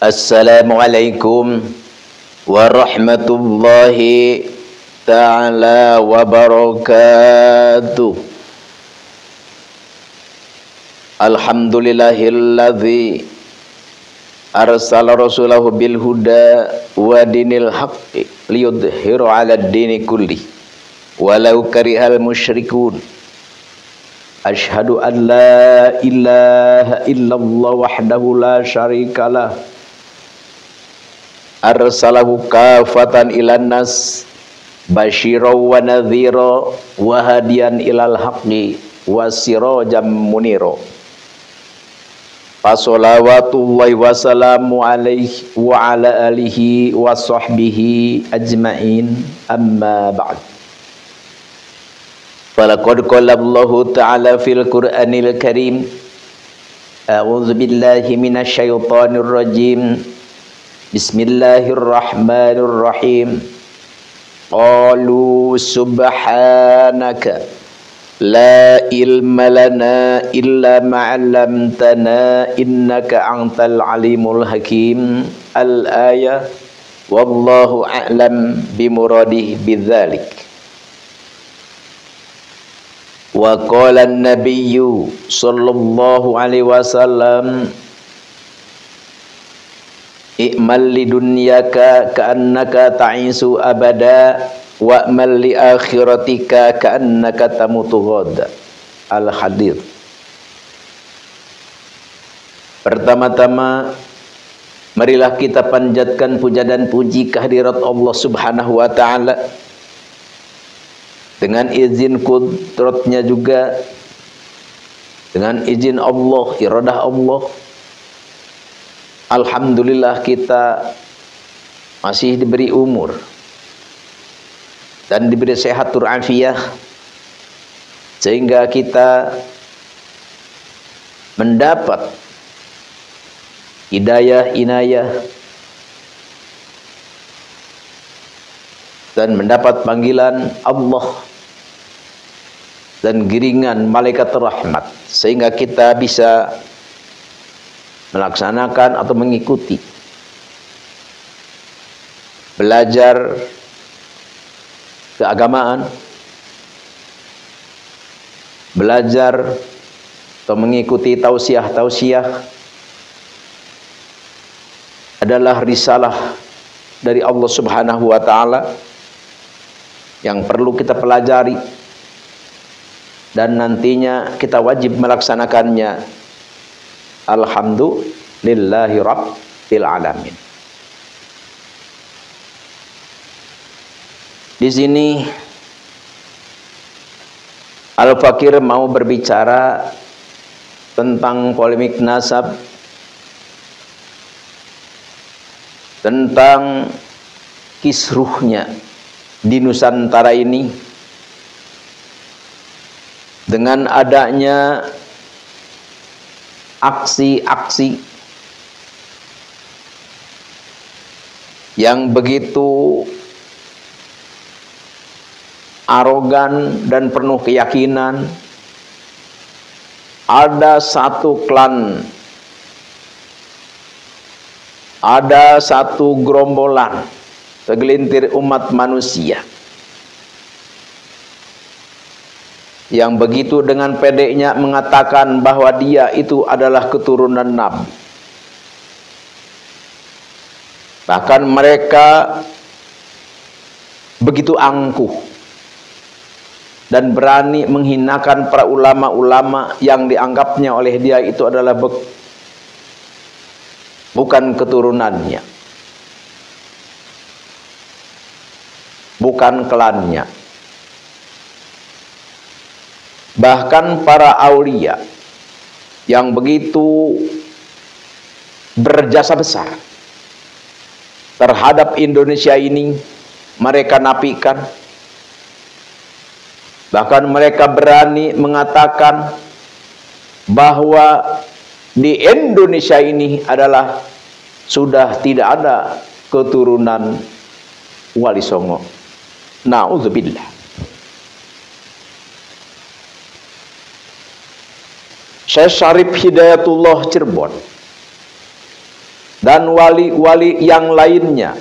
Assalamualaikum warahmatullahi ta'ala wabarakatuh. Alhamdulillahilladzi arsala rasulahu bil huda wa dinil haqqi liyudhiru 'alad dini kulli walau karihal musyrikun. Asyhadu an la ilaha illallah wahdahu la syarikalah arsalahu kafatan ilan nas basyira wa nadhira wa hadiyan ilal haqqi wa sirajan munira. Fasholawatullahi wassalamu alaihi wa ala alihi wa sahbihi ajma'in, amma ba'd. Falaqad qala Allahu ta'ala fil Qur'anil Karim, a'udzu billahi minasy syaithanir rajim. Bismillahirrahmanirrahim. Qalu subhanaka la ilma lana illa ma 'allamtana innaka antal alimul hakim. Al-ayah. Wallahu a'lam bimuradihi bidzalik. Wa qala an-nabiyyu sallallahu alaihi wasallam, i'mal lidunyaka ka'annaka ta'isu abada wa'mal li akhiratika ka'annaka tamutu ghada. Al-Hadith. Pertama-tama, marilah kita panjatkan puja dan puji kehadirat Allah Subhanahu wa ta'ala. Dengan izin kudratnya juga, dengan izin Allah, iradah Allah, alhamdulillah kita masih diberi umur dan diberi sehatur afiah, sehingga kita mendapat hidayah, inayah, dan mendapat panggilan Allah dan giringan malaikat rahmat, sehingga kita bisa melaksanakan atau mengikuti, belajar keagamaan, belajar atau mengikuti tausiah-tausiah adalah risalah dari Allah Subhanahu wa ta'ala yang perlu kita pelajari dan nantinya kita wajib melaksanakannya. Alhamdulillahi rabbil alamin. Di sini Al-Fakir mau berbicara tentang polemik nasab, tentang kisruhnya di Nusantara ini dengan adanya aksi-aksi yang begitu arogan dan penuh keyakinan. Ada satu klan, ada satu gerombolan, segelintir umat manusia yang begitu dengan pedenya mengatakan bahwa dia itu adalah keturunan Nabi. Bahkan mereka begitu angkuh dan berani menghinakan para ulama-ulama yang dianggapnya oleh dia itu adalah bukan keturunannya, bukan klannya. Bahkan para aulia yang begitu berjasa besar terhadap Indonesia ini mereka nafikan. Bahkan mereka berani mengatakan bahwa di Indonesia ini adalah sudah tidak ada keturunan Wali Songo. Na'udzubillah. Syekh Syarif Hidayatullah Cirebon dan wali-wali yang lainnya.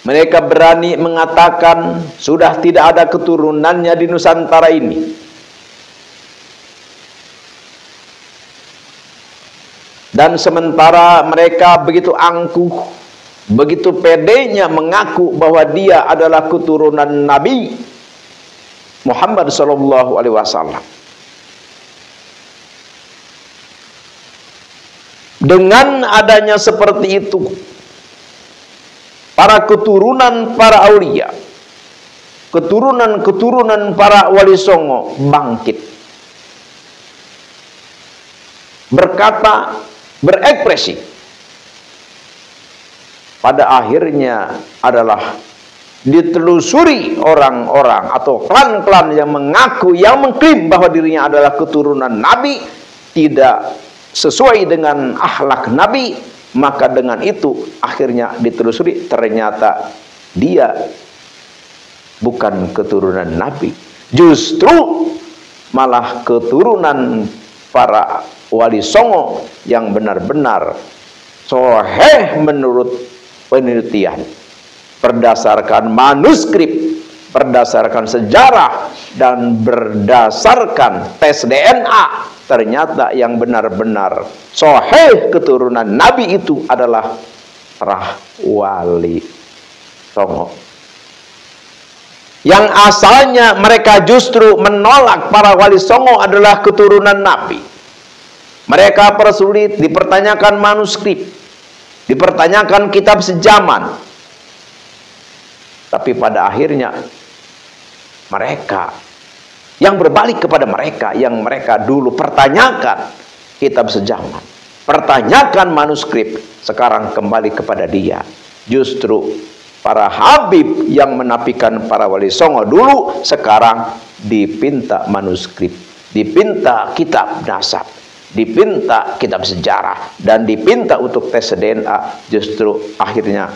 Mereka berani mengatakan sudah tidak ada keturunannya di Nusantara ini. Dan sementara mereka begitu angkuh, begitu pedenya mengaku bahwa dia adalah keturunan Nabi Muhammad sallallahu alaihi wasallam. Dengan adanya seperti itu, para keturunan para aulia, keturunan para wali songo bangkit, berkata, berekspresi. Pada akhirnya adalah ditelusuri orang-orang atau klan-klan yang mengaku, yang mengklaim bahwa dirinya adalah keturunan Nabi, tidak sesuai dengan akhlak Nabi. Maka dengan itu akhirnya ditelusuri, ternyata dia bukan keturunan Nabi, justru malah keturunan para wali songo yang benar-benar sahih menurut penelitian, berdasarkan manuskrip, berdasarkan sejarah, dan berdasarkan tes DNA. Ternyata yang benar-benar sahih keturunan Nabi itu adalah para wali songo. Yang asalnya mereka justru menolak para wali songo adalah keturunan Nabi. Mereka persulit, dipertanyakan manuskrip, dipertanyakan kitab sejaman. Tapi pada akhirnya mereka yang berbalik kepada mereka, yang mereka dulu pertanyakan kitab sejaman, pertanyakan manuskrip, sekarang kembali kepada dia. Justru para habib yang menafikan para wali songo dulu, sekarang dipinta manuskrip, dipinta kitab nasab, dipinta kitab sejarah, dan dipinta untuk tes DNA. Justru akhirnya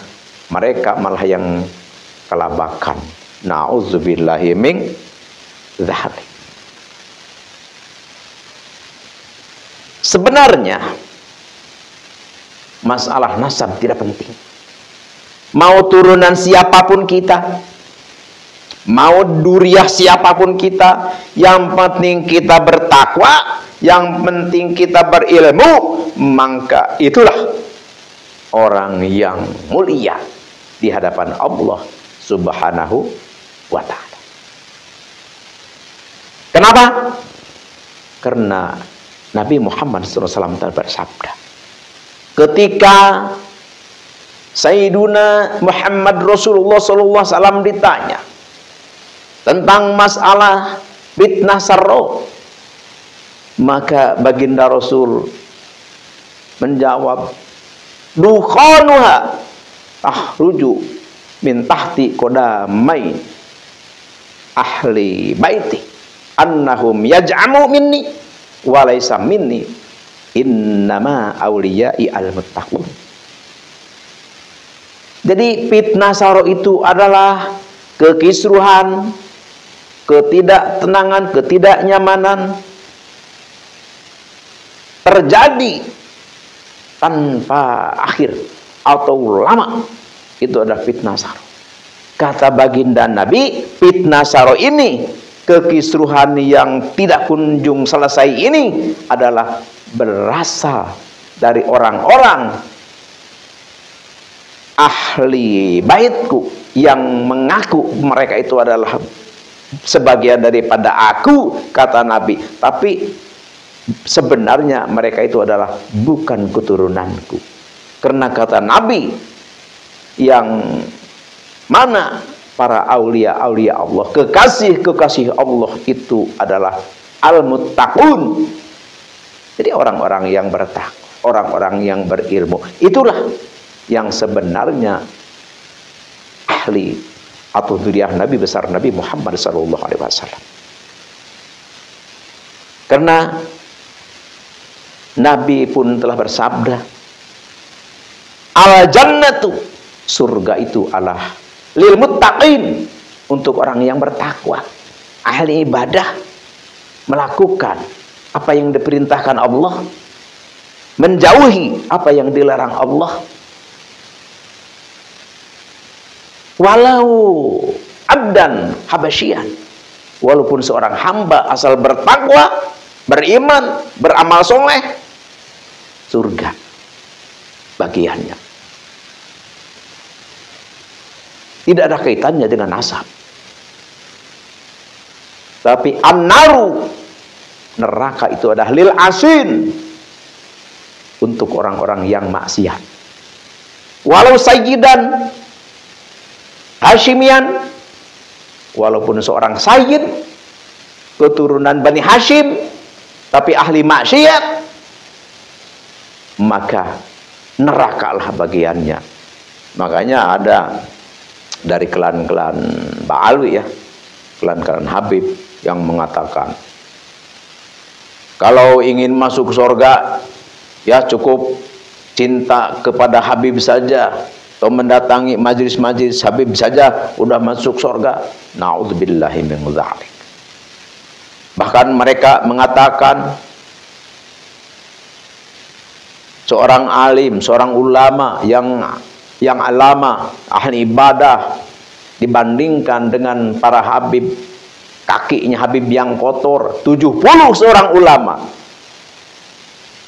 mereka malah yang kelabakan. Na'udzubillahi min dzalik. Sebenarnya masalah nasab tidak penting. Mau turunan siapapun kita, mau duriah siapapun kita, yang penting kita bertakwa, yang penting kita berilmu, maka itulah orang yang mulia di hadapan Allah Subhanahu wa ta'ala. Kenapa? Karena Nabi Muhammad SAW bersabda, ketika Sayyiduna Muhammad Rasulullah SAW ditanya tentang masalah fitnah sarro, maka baginda Rasul menjawab, dukhanuha tahruju min tahti qadamai ahli baiti annahum yaj'amu minni walaysa minni innama awliyai al-muttaqun. Jadi fitnah saro itu adalah kekisruhan, ketidaktenangan, ketidaknyamanan terjadi tanpa akhir atau lama. Itu adalah fitnah saro. Kata baginda Nabi, fitnah saro ini, kekisruhan yang tidak kunjung selesai ini, adalah berasal dari orang-orang ahli baitku yang mengaku mereka itu adalah sebagian daripada aku, kata Nabi, tapi sebenarnya mereka itu adalah bukan keturunanku. Karena kata Nabi, yang mana para aulia-aulia Allah, kekasih-kekasih Allah itu adalah al-muttaqun. Jadi orang-orang yang bertakwa, orang-orang yang berilmu, itulah yang sebenarnya ahli atau dzurriyyah Nabi besar Nabi Muhammad SAW. Karena Nabi pun telah bersabda, al jannatu, surga itu adalah lil muttaqin, untuk orang yang bertakwa, ahli ibadah, melakukan apa yang diperintahkan Allah, menjauhi apa yang dilarang Allah. Walau abdan habasyian, walaupun seorang hamba asal bertakwa, beriman, beramal soleh, surga bagiannya. Tidak ada kaitannya dengan nasab. Tapi an-naru, neraka itu adalah lil asin, untuk orang-orang yang maksiat. Walau sayyidan Hashimian, walaupun seorang sayyid keturunan Bani Hashim tapi ahli maksiat, maka nerakalah bagiannya. Makanya ada dari klan-klan Ba'alwi ya, klan-klan Habib yang mengatakan kalau ingin masuk surga ya cukup cinta kepada Habib saja, atau mendatangi majelis-majelis Habib saja udah masuk surga. Na'udzubillahi min dzalik. Bahkan mereka mengatakan seorang alim, seorang ulama yang alama, ahli ibadah, dibandingkan dengan para Habib, kakinya Habib yang kotor, 70 seorang ulama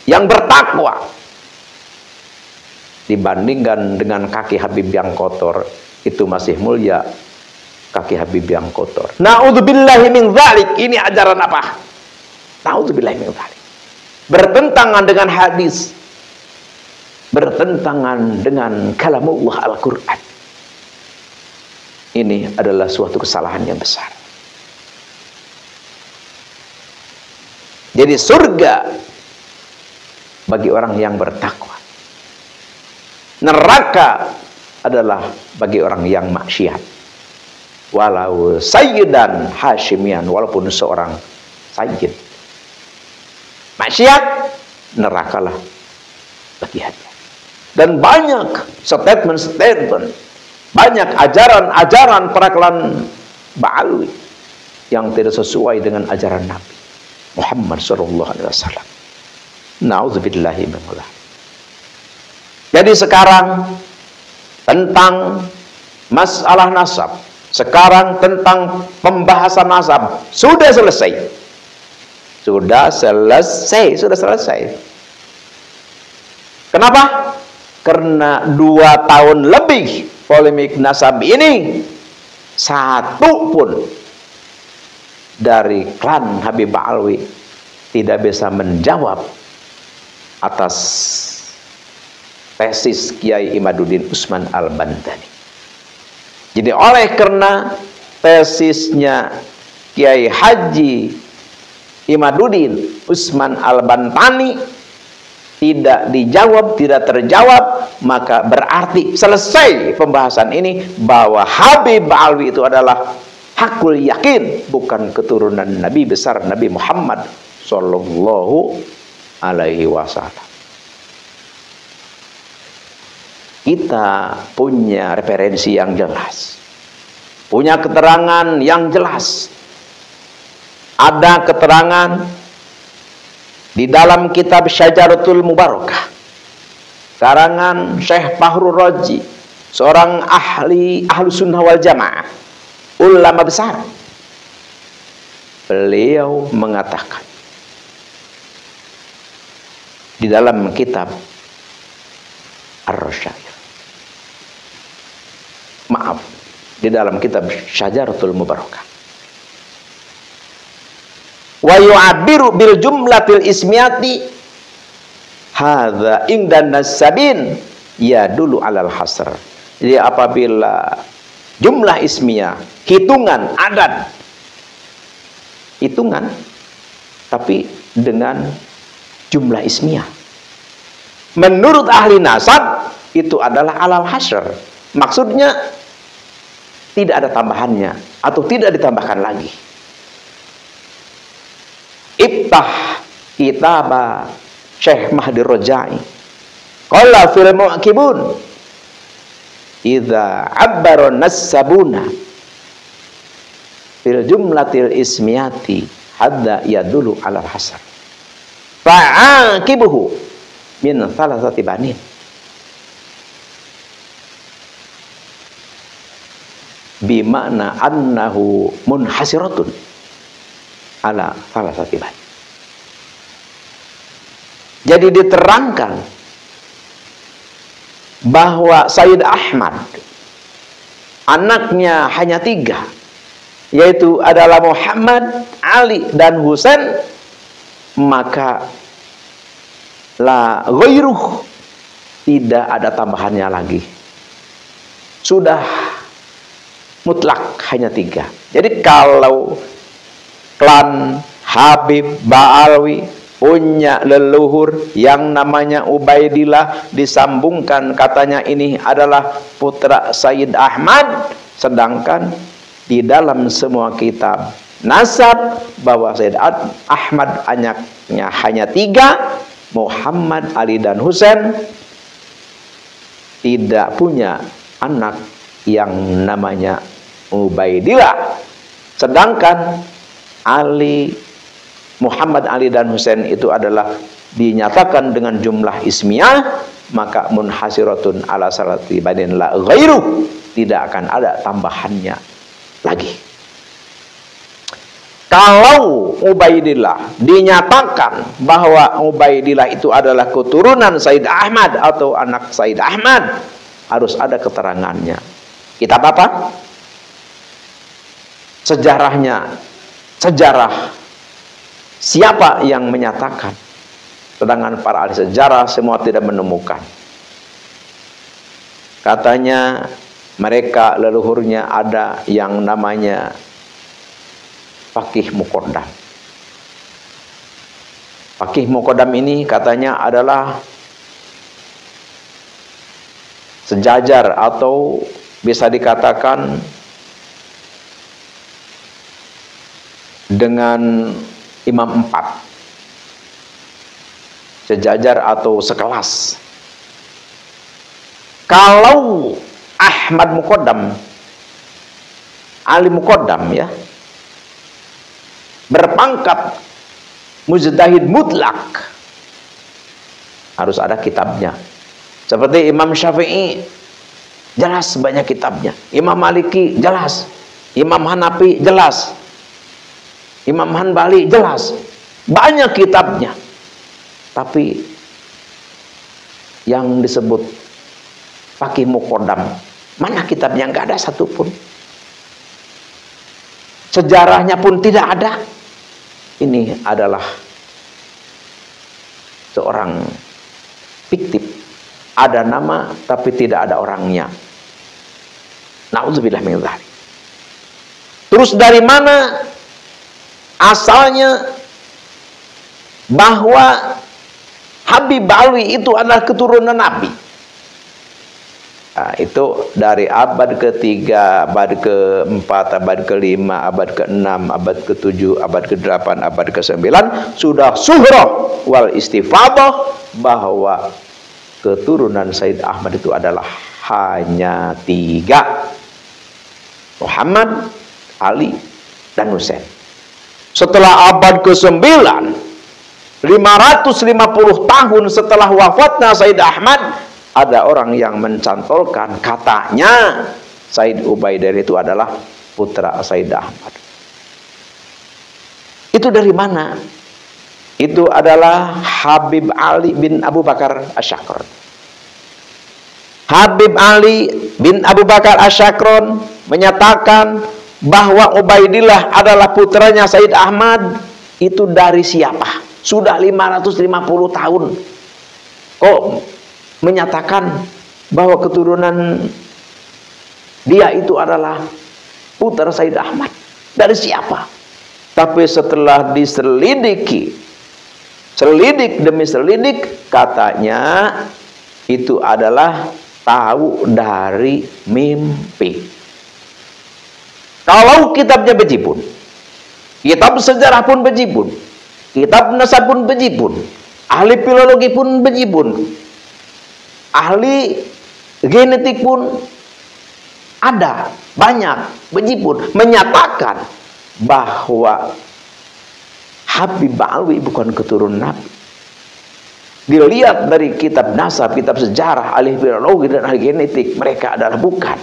yang bertakwa, dibandingkan dengan kaki Habib yang kotor, itu masih mulia kaki Habib yang kotor. Na'udzubillahi min dzalik. Ini ajaran apa? Na'udzubillahi min dzalik. Bertentangan dengan hadis, bertentangan dengan kalamullah Al-Quran. Ini adalah suatu kesalahan yang besar. Jadi surga bagi orang yang bertakwa, neraka adalah bagi orang yang maksiat. Walau sayyidan hashimian, walaupun seorang sayyid maksiat, nerakalah bagiannya. Dan banyak statement-statement, banyak ajaran-ajaran para klan Ba'alwi yang tidak sesuai dengan ajaran Nabi Muhammad SAW. Na'udzubillahi min dzalik. Jadi sekarang tentang masalah nasab, sekarang tentang pembahasan nasab sudah selesai. Sudah selesai. Kenapa? Karena 2 tahun lebih polemik nasab ini, satu pun dari klan Habib Ba'alwi tidak bisa menjawab atas tesis Kiai Imaduddin Usman Al-Bantani. Jadi oleh karena tesisnya Kiai Haji Imaduddin Usman Al-Bantani tidak dijawab, tidak terjawab, maka berarti selesai pembahasan ini bahwa Habib Ba'alwi itu adalah hakul yakin, bukan keturunan Nabi besar Nabi Muhammad Sallallahu Alaihi Wasallam. Kita punya referensi yang jelas, punya keterangan yang jelas. Ada keterangan di dalam kitab Syajaratul Mubarakah karangan Syekh Fahrul Razi, seorang ahli sunnah wal jamaah, ulama besar. Beliau mengatakan di dalam kitab Ar-Rasyair, di dalam kitab Syajaratul Mubarakah, wa yu'abiru bil jumlatil ismiyati hadza indan nasabin ya dulu alal hasr. Jadi apabila jumlah ismiyah, hitungan adat, hitungan tapi dengan jumlah ismiyah, menurut ahli nasab itu adalah alal hasr. Maksudnya tidak ada tambahannya atau tidak ditambahkan lagi. Iftah kitaba Syekh Mahdi Rojai qala fil mu'kibun idza abbara nasabuna fil jumlatil ismiyati hadda yadulu alal hasar fa'aqibuhu min thalathati banin. Bimana annahu munhasiratun ala thalathati banin. Jadi diterangkan bahwa Sayyid Ahmad anaknya hanya 3, yaitu adalah Muhammad, Ali, dan Husain, maka la ghairuh, tidak ada tambahannya lagi, sudah mutlak hanya 3. Jadi kalau klan Habib Ba'alwi punya leluhur yang namanya Ubaidillah, disambungkan katanya ini adalah putra Sayyid Ahmad, sedangkan di dalam semua kitab nasab bahwa Sayyid Ahmad anaknya hanya 3, Muhammad, Ali, dan Husain, tidak punya anak yang namanya Ubaidillah. Sedangkan Muhammad, Ali, dan Husain itu adalah dinyatakan dengan jumlah ismiyah, maka munhasiratun ala salati banin la ghairu, tidak akan ada tambahannya lagi. Kalau Ubaidillah dinyatakan bahwa Ubaidillah itu adalah keturunan Sayyid Ahmad atau anak Sayyid Ahmad, harus ada keterangannya. Kitab apa? Sejarahnya, sejarah siapa yang menyatakan? Sedangkan para ahli sejarah semua tidak menemukan. Katanya mereka leluhurnya ada yang namanya Faqih Muqaddam. Faqih Muqaddam ini katanya adalah sejajar atau bisa dikatakan dengan Imam 4, sejajar atau sekelas. Kalau Ahmad Muqaddam, Ali Muqaddam ya, berpangkat mujtahid mutlak, harus ada kitabnya. Seperti Imam Syafi'i, jelas banyak kitabnya. Imam Maliki, jelas. Imam Hanafi, jelas. Imam Hanbali, jelas. Banyak kitabnya. Tapi yang disebut Faqih Muqaddam, mana kitabnya? Enggak ada satupun. Sejarahnya pun tidak ada. Ini adalah seorang fiktif. Ada nama tapi tidak ada orangnya. Na'udzubillah min dzalik. Terus dari mana asalnya bahwa Habib Ba'alwi itu adalah keturunan Nabi? Nah, itu dari abad ke-3, abad ke-4, abad ke-5, abad ke-6, abad ke-7, abad ke-8, abad ke-9 sudah suhrah wal istifadah bahwa keturunan Sayyid Ahmad itu adalah hanya 3, Muhammad, Ali, dan Husain. Setelah abad ke-9, 550 tahun setelah wafatnya Sayyid Ahmad, ada orang yang mencantolkan katanya Sayyid Ubaidah itu adalah putra Sayyid Ahmad. Itu dari mana? Itu adalah Habib Ali bin Abu Bakar Asy-Syakron. Habib Ali bin Abu Bakar Asy-Syakron menyatakan bahwa Ubaidillah adalah putranya Sayyid Ahmad. Itu dari siapa? Sudah 550 tahun kok menyatakan bahwa keturunan dia itu adalah putra Sayyid Ahmad? Dari siapa? Tapi setelah diselidiki, selidik demi selidik, katanya itu adalah tahu dari mimpi. Kalau kitabnya bejibun, kitab sejarah pun bejibun, kitab nasab pun bejibun, ahli filologi pun bejibun, ahli genetik pun ada banyak bejibun menyatakan bahwa Habib Ba'alwi bukan keturunan Nabi. Dilihat dari kitab nasab, kitab sejarah, ahli biologi dan ahli genetik, mereka adalah bukan.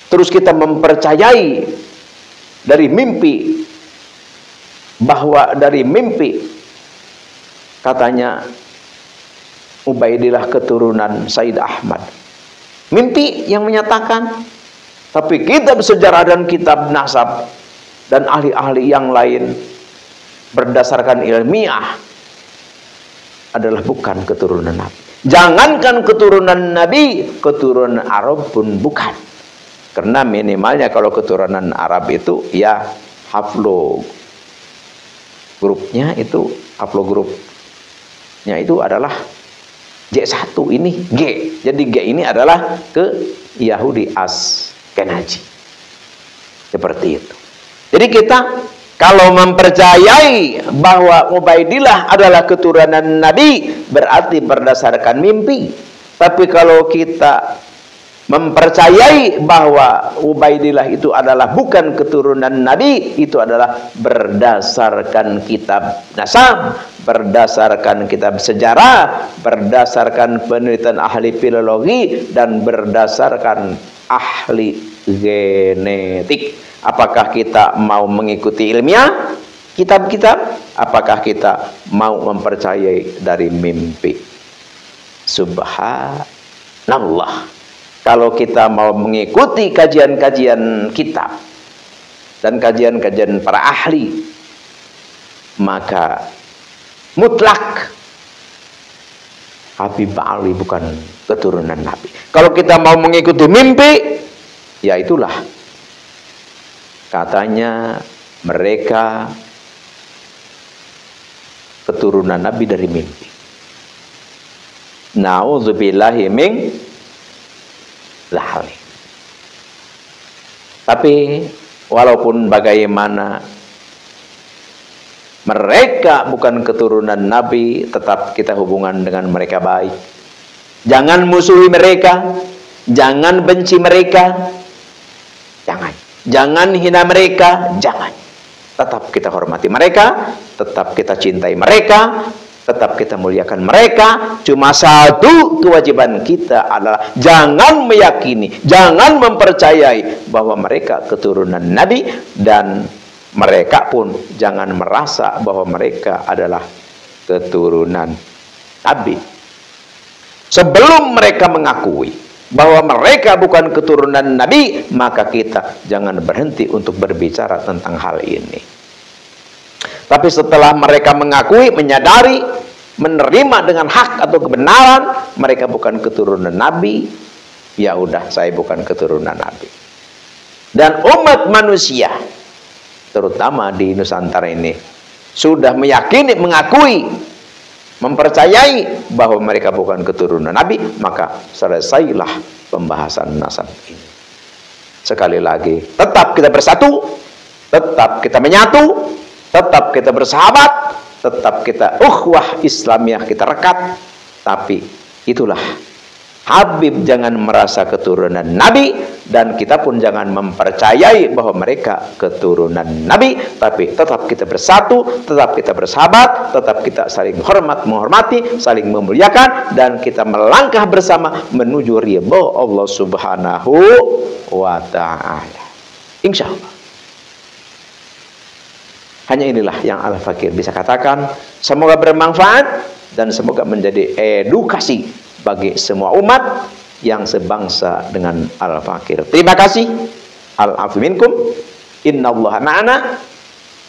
Terus kita mempercayai dari mimpi, bahwa dari mimpi katanya Ubaidillah keturunan Said Ahmad. Mimpi yang menyatakan, tapi kitab sejarah dan kitab nasab dan ahli-ahli yang lain berdasarkan ilmiah adalah bukan keturunan Nabi. Jangankan keturunan Nabi, keturunan Arab pun bukan. Karena minimalnya kalau keturunan Arab itu ya haplo grupnya itu, haplogrupnya itu adalah J1, ini G. Jadi G ini adalah ke Yahudi Askenazi. Seperti itu. Jadi kita kalau mempercayai bahwa Ubaidillah adalah keturunan Nabi, berarti berdasarkan mimpi. Tapi kalau kita mempercayai bahwa Ubaidillah itu adalah bukan keturunan Nabi, itu adalah berdasarkan kitab nasab, berdasarkan kitab sejarah, berdasarkan penelitian ahli filologi, dan berdasarkan ahli genetik. Apakah kita mau mengikuti ilmiah kitab-kitab? Apakah kita mau mempercayai dari mimpi? Subhanallah. Kalau kita mau mengikuti kajian-kajian kitab dan kajian-kajian para ahli, maka mutlak Habib Ali bukan keturunan Nabi. Kalau kita mau mengikuti mimpi, ya itulah katanya mereka keturunan Nabi dari mimpi. Nauzubillahi min dzalik. Tapi walaupun bagaimana mereka bukan keturunan Nabi, tetap kita hubungan dengan mereka baik. Jangan musuhi mereka, jangan benci mereka, jangan hina mereka, jangan. Tetap kita hormati mereka, tetap kita cintai mereka, tetap kita muliakan mereka. Cuma satu kewajiban kita adalah jangan meyakini, jangan mempercayai bahwa mereka keturunan Nabi, dan mereka pun jangan merasa bahwa mereka adalah keturunan Nabi. Sebelum mereka mengakui bahwa mereka bukan keturunan Nabi, maka kita jangan berhenti untuk berbicara tentang hal ini. Tapi setelah mereka mengakui, menyadari, menerima dengan hak atau kebenaran mereka bukan keturunan Nabi, ya udah, saya bukan keturunan Nabi. Dan umat manusia terutama di Nusantara ini sudah meyakini, mengakui, mempercayai bahwa mereka bukan keturunan Nabi, maka selesailah pembahasan nasab ini. Sekali lagi, tetap kita bersatu, tetap kita menyatu, tetap kita bersahabat, tetap kita ukhuwah Islamiyah kita rekat. Tapi itulah, Habib jangan merasa keturunan Nabi, dan kita pun jangan mempercayai bahwa mereka keturunan Nabi. Tapi tetap kita bersatu, tetap kita bersahabat, tetap kita saling menghormati, saling memuliakan, dan kita melangkah bersama menuju ridha Allah Subhanahu wa ta'ala. Insya Allah. Hanya inilah yang Al-Fakir bisa katakan. Semoga bermanfaat dan semoga menjadi edukasi bagi semua umat yang sebangsa dengan Al-Fakir. Terima kasih. Al-afu minkum. Innallaha ma'ana.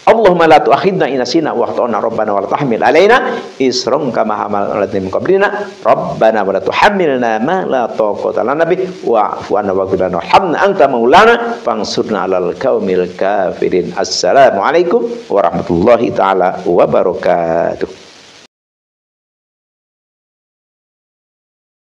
Allahumma la tu'akhidna in nasina wa akhtana rabbana wa la tahmil alaina isran kama hamalna 'alal ladzina min qablina rabbana wa la tuhammilna ma la taqata lana bih wa'fu 'anna waghfir lana warhamna anta maulana fansurna 'alal qaumil kafirin. Assalamualaikum warahmatullahi taala wabarakatuh.